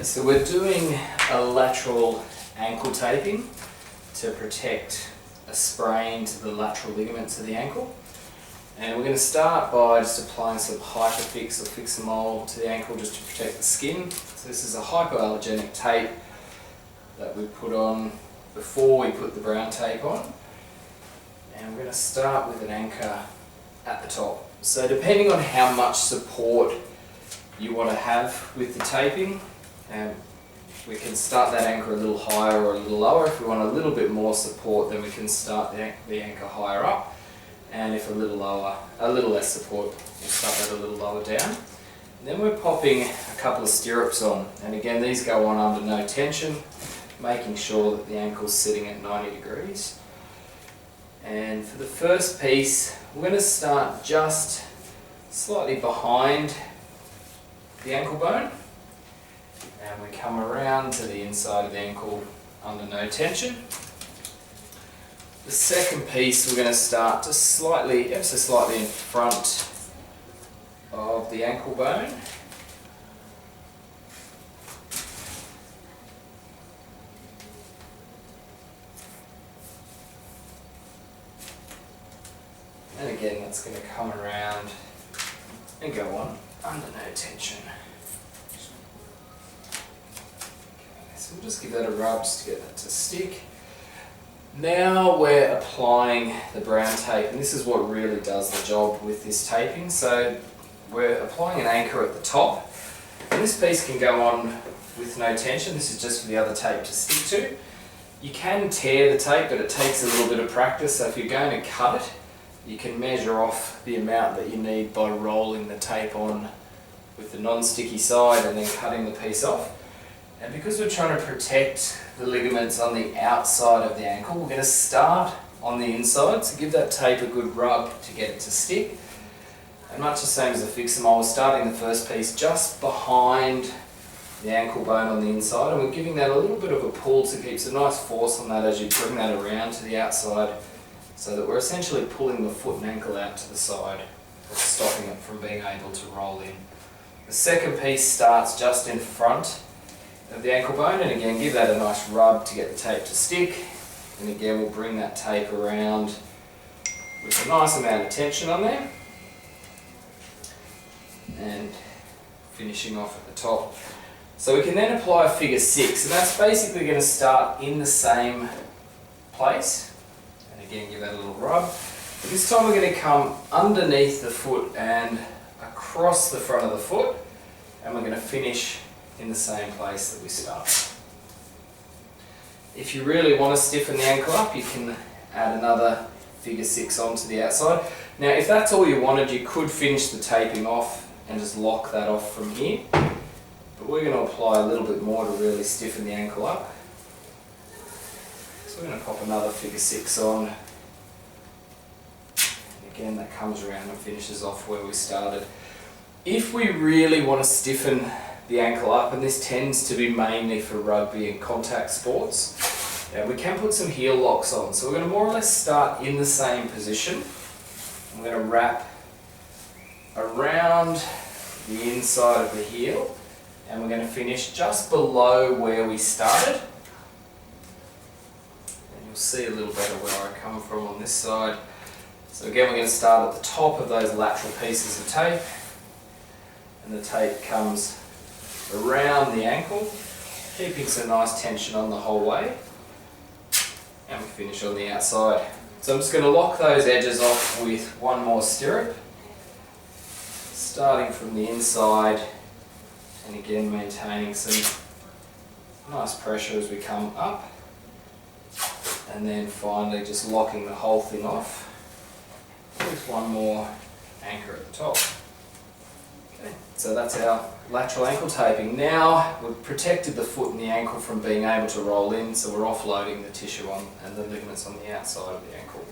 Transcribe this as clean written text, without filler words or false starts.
So we're doing a lateral ankle taping to protect a sprain to the lateral ligaments of the ankle. And we're going to start by just applying some Hyperfix or Fix-A-Mole to the ankle just to protect the skin. So this is a hypoallergenic tape that we put on before we put the brown tape on. And we're going to start with an anchor at the top. So depending on how much support you want to have with the taping, we can start that anchor a little higher or a little lower. If we want a little bit more support, then we can start the anchor higher up. And if a little less support, we'll start that a little lower down. And then we're popping a couple of stirrups on. And again, these go on under no tension, making sure that the ankle's sitting at 90 degrees. And for the first piece, we're going to start just slightly behind the ankle bone. And we come around to the inside of the ankle under no tension. The second piece, we're going to start just ever so slightly in front of the ankle bone. And again, that's going to come around and go on under no tension. So we'll just give that a rub just to get that to stick. Now we're applying the brown tape, and this is what really does the job with this taping. So we're applying an anchor at the top, and this piece can go on with no tension. This is just for the other tape to stick to. You can tear the tape, but it takes a little bit of practice. So if you're going to cut it, you can measure off the amount that you need by rolling the tape on with the non-sticky side and then cutting the piece off. And because we're trying to protect the ligaments on the outside of the ankle, we're going to start on the inside, so give that tape a good rub to get it to stick. And much the same as the Fix-A-Mole, we're starting the first piece just behind the ankle bone on the inside, and we're giving that a little bit of a pull to keep a nice force on that as you bring that around to the outside, so that we're essentially pulling the foot and ankle out to the side, or stopping it from being able to roll in. The second piece starts just in front of the ankle bone, and again give that a nice rub to get the tape to stick, and again we'll bring that tape around with a nice amount of tension on there, and finishing off at the top. So we can then apply a figure 6, and that's basically going to start in the same place, and again give that a little rub. But this time we're going to come underneath the foot and across the front of the foot, and we're going to finish in the same place that we start. If you really want to stiffen the ankle up, you can add another figure 6 onto the outside. Now if that's all you wanted, you could finish the taping off and just lock that off from here, but we're going to apply a little bit more to really stiffen the ankle up. So we're going to pop another figure 6 on, and again that comes around and finishes off where we started. If we really want to stiffen the ankle up, and this tends to be mainly for rugby and contact sports, we can put some heel locks on. So we're going to more or less start in the same position. I'm going to wrap around the inside of the heel, and we're going to finish just below where we started. And you'll see a little better where I come from on this side. So again, we're going to start at the top of those lateral pieces of tape, and the tape comes around the ankle, keeping some nice tension on the whole way, and we finish on the outside. So I'm just going to lock those edges off with one more stirrup, starting from the inside, and again maintaining some nice pressure as we come up, and then finally just locking the whole thing off with one more anchor at the top. Okay, so that's our lateral ankle taping. Now we've protected the foot and the ankle from being able to roll in, so we're offloading the tissue and the ligaments on the outside of the ankle.